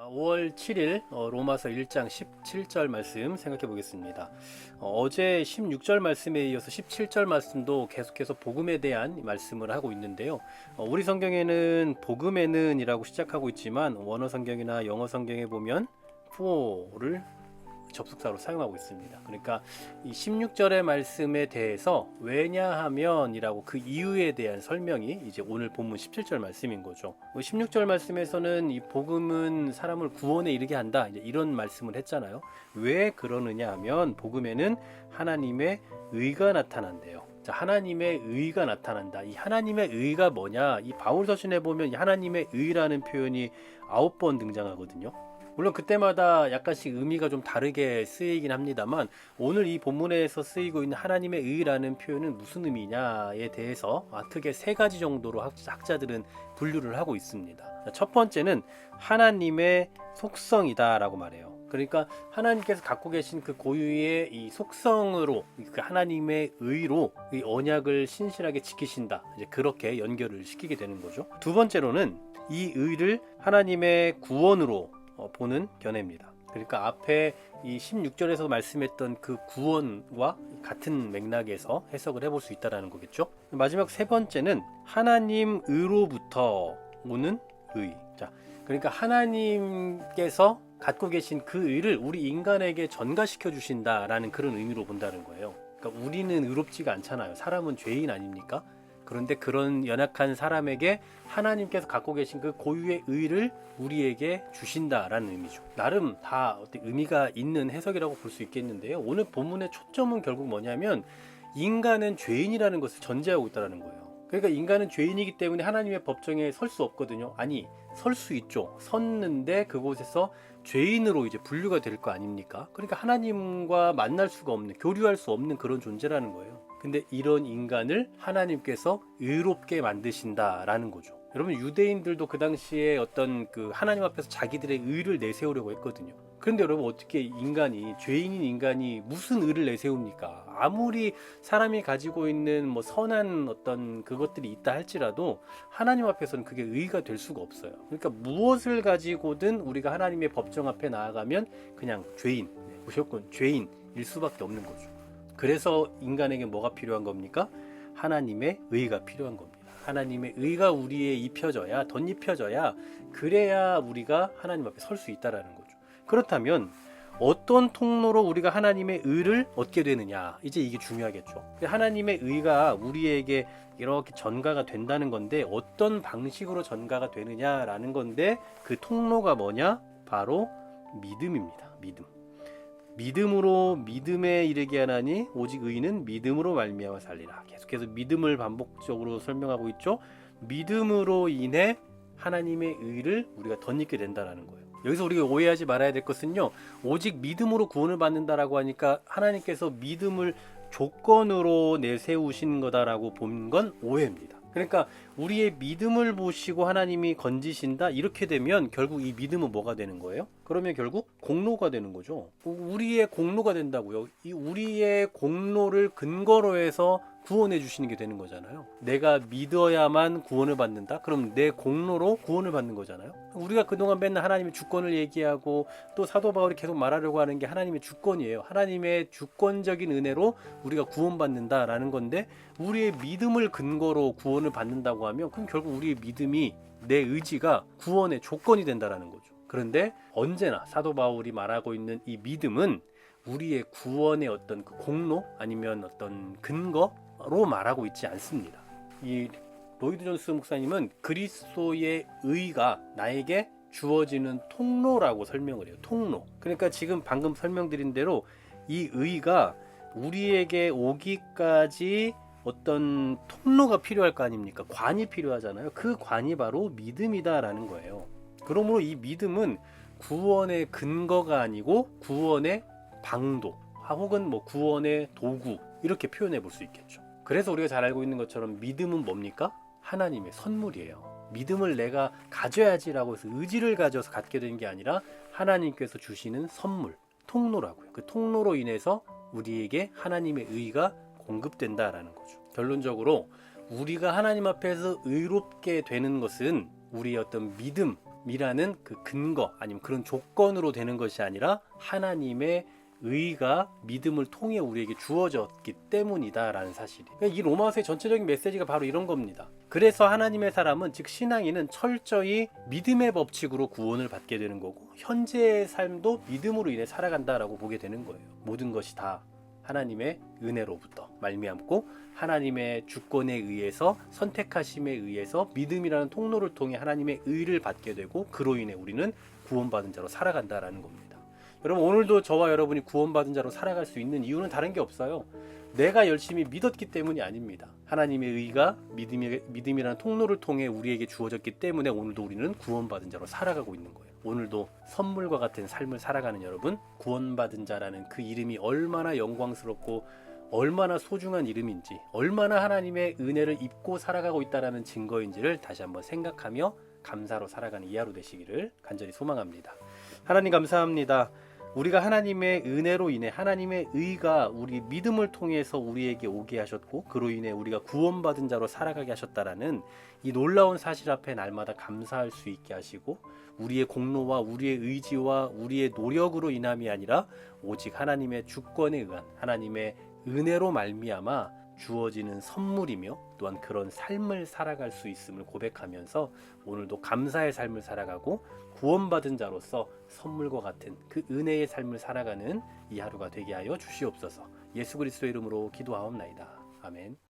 5월 7일 로마서 1장 17절 말씀 생각해 보겠습니다. 어제 16절 말씀에 이어서 17절 말씀도 계속해서 복음에 대한 말씀을 하고 있는데요. 우리 성경에는 복음에는 이라고 시작하고 있지만 원어 성경이나 영어 성경에 보면 for를 접속사로 사용하고 있습니다. 그러니까 이 16절의 말씀에 대해서 왜냐하면 이라고 그 이유에 대한 설명이 이제 오늘 본문 17절 말씀인 거죠. 16절 말씀에서는 이 복음은 사람을 구원에 이르게 한다, 이제 이런 말씀을 했잖아요. 왜 그러느냐 하면 복음에는 하나님의 의가 나타난대요. 자, 하나님의 의가 나타난다. 이 하나님의 의가 뭐냐? 이 바울 서신에 보면 이 하나님의 의라는 표현이 9번 등장하거든요. 물론 그때마다 약간씩 의미가 좀 다르게 쓰이긴 합니다만, 오늘 이 본문에서 쓰이고 있는 하나님의 의라는 표현은 무슨 의미냐에 대해서 크게 세 가지 정도로 학자들은 분류를 하고 있습니다. 첫 번째는 하나님의 속성이다 라고 말해요. 그러니까 하나님께서 갖고 계신 그 고유의 이 속성으로, 그 하나님의 의로 이 언약을 신실하게 지키신다, 이제 그렇게 연결을 시키게 되는 거죠. 두 번째로는 이 의를 하나님의 구원으로 보는 견해입니다. 그러니까 앞에 이 16절에서 말씀했던 그 구원과 같은 맥락에서 해석을 해볼 수 있다는 거겠죠. 마지막 세 번째는 하나님 의로부터 오는 의. 자, 그러니까 하나님께서 갖고 계신 그 의를 우리 인간에게 전가시켜 주신다라는 그런 의미로 본다는 거예요. 그러니까 우리는 의롭지가 않잖아요. 사람은 죄인 아닙니까? 그런데 그런 연약한 사람에게 하나님께서 갖고 계신 그 고유의 의를 우리에게 주신다라는 의미죠. 나름 다 의미가 있는 해석이라고 볼 수 있겠는데요. 오늘 본문의 초점은 결국 뭐냐면 인간은 죄인이라는 것을 전제하고 있다는 거예요. 그러니까 인간은 죄인이기 때문에 하나님의 법정에 설 수 없거든요. 아니, 설 수 있죠. 섰는데 그곳에서 죄인으로 이제 분류가 될 거 아닙니까? 그러니까 하나님과 만날 수가 없는, 교류할 수 없는 그런 존재라는 거예요. 근데 이런 인간을 하나님께서 의롭게 만드신다라는 거죠. 여러분, 유대인들도 그 당시에 어떤 그 하나님 앞에서 자기들의 의를 내세우려고 했거든요. 그런데 여러분, 어떻게 인간이, 죄인인 인간이 무슨 의를 내세웁니까? 아무리 사람이 가지고 있는 뭐 선한 어떤 그것들이 있다 할지라도 하나님 앞에서는 그게 의가 될 수가 없어요. 그러니까 무엇을 가지고든 우리가 하나님의 법정 앞에 나아가면 그냥 죄인, 무조건 죄인일 수밖에 없는 거죠. 그래서 인간에게 뭐가 필요한 겁니까? 하나님의 의가 필요한 겁니다. 하나님의 의가 우리에 입혀져야, 덧입혀져야, 그래야 우리가 하나님 앞에 설 수 있다라는 거죠. 그렇다면 어떤 통로로 우리가 하나님의 의를 얻게 되느냐, 이제 이게 중요하겠죠. 하나님의 의가 우리에게 이렇게 전가가 된다는 건데 어떤 방식으로 전가가 되느냐라는 건데, 그 통로가 뭐냐? 바로 믿음입니다. 믿음으로 믿음에 이르게 하나니 오직 의인은 믿음으로 말미암아 살리라. 계속해서 믿음을 반복적으로 설명하고 있죠. 믿음으로 인해 하나님의 의를 우리가 덧입게 된다는 거예요. 여기서 우리가 오해하지 말아야 될 것은요, 오직 믿음으로 구원을 받는다라고 하니까 하나님께서 믿음을 조건으로 내세우신 거다라고 본 건 오해입니다. 그러니까 우리의 믿음을 보시고 하나님이 건지신다, 이렇게 되면 결국 이 믿음은 뭐가 되는 거예요? 그러면 결국 공로가 되는 거죠. 우리의 공로가 된다고요. 이 우리의 공로를 근거로 해서 구원해 주시는 게 되는 거잖아요. 내가 믿어야만 구원을 받는다? 그럼 내 공로로 구원을 받는 거잖아요. 우리가 그동안 맨날 하나님의 주권을 얘기하고 또 사도 바울이 계속 말하려고 하는 게 하나님의 주권이에요. 하나님의 주권적인 은혜로 우리가 구원받는다라는 건데, 우리의 믿음을 근거로 구원을 받는다고 하면 그럼 결국 우리의 믿음이, 내 의지가 구원의 조건이 된다라는 거죠. 그런데 언제나 사도 바울이 말하고 있는 이 믿음은 우리의 구원의 어떤 그 공로 아니면 어떤 근거로 말하고 있지 않습니다. 이 로이드 존스 목사님은 그리스도의 의가 나에게 주어지는 통로라고 설명을 해요. 통로. 그러니까 지금 방금 설명드린 대로 이 의가 우리에게 오기까지 어떤 통로가 필요할 거 아닙니까? 관이 필요하잖아요. 그 관이 바로 믿음이다라는 거예요. 그러므로 이 믿음은 구원의 근거가 아니고 구원의 방도, 혹은 뭐 구원의 도구, 이렇게 표현해 볼 수 있겠죠. 그래서 우리가 잘 알고 있는 것처럼 믿음은 뭡니까? 하나님의 선물이에요. 믿음을 내가 가져야지라고 해서 의지를 가져서 갖게 되는 게 아니라 하나님께서 주시는 선물, 통로라고요. 그 통로로 인해서 우리에게 하나님의 의가 공급된다라는 거죠. 결론적으로 우리가 하나님 앞에서 의롭게 되는 것은 우리의 어떤 믿음이 믿음이라는 그 근거 아니면 그런 조건으로 되는 것이 아니라 하나님의 의가 믿음을 통해 우리에게 주어졌기 때문이다라는 사실이. 이 로마서의 전체적인 메시지가 바로 이런 겁니다. 그래서 하나님의 사람은 즉 신앙인은 철저히 믿음의 법칙으로 구원을 받게 되는 거고 현재의 삶도 믿음으로 인해 살아간다라고 보게 되는 거예요. 모든 것이 다 하나님의 은혜로부터 말미암고 하나님의 주권에 의해서 선택하심에 의해서 믿음이라는 통로를 통해 하나님의 의를 받게 되고 그로 인해 우리는 구원받은 자로 살아간다라는 겁니다. 여러분 오늘도 저와 여러분이 구원받은 자로 살아갈 수 있는 이유는 다른 게 없어요. 내가 열심히 믿었기 때문이 아닙니다. 하나님의 의가 믿음이라는 통로를 통해 우리에게 주어졌기 때문에 오늘도 우리는 구원받은 자로 살아가고 있는 거예요. 오늘도 선물과 같은 삶을 살아가는 여러분, 구원받은 자라는 그 이름이 얼마나 영광스럽고 얼마나 소중한 이름인지, 얼마나 하나님의 은혜를 입고 살아가고 있다는 증거인지를 다시 한번 생각하며 감사로 살아가는 이 하루 되시기를 간절히 소망합니다. 하나님 감사합니다. 우리가 하나님의 은혜로 인해 하나님의 의가 우리 믿음을 통해서 우리에게 오게 하셨고 그로 인해 우리가 구원받은 자로 살아가게 하셨다라는 이 놀라운 사실 앞에 날마다 감사할 수 있게 하시고 우리의 공로와 우리의 의지와 우리의 노력으로 인함이 아니라 오직 하나님의 주권에 의한 하나님의 은혜로 말미암아 주어지는 선물이며 또한 그런 삶을 살아갈 수 있음을 고백하면서 오늘도 감사의 삶을 살아가고 구원받은 자로서 선물과 같은 그 은혜의 삶을 살아가는 이 하루가 되게 하여 주시옵소서. 예수 그리스도의 이름으로 기도하옵나이다. 아멘.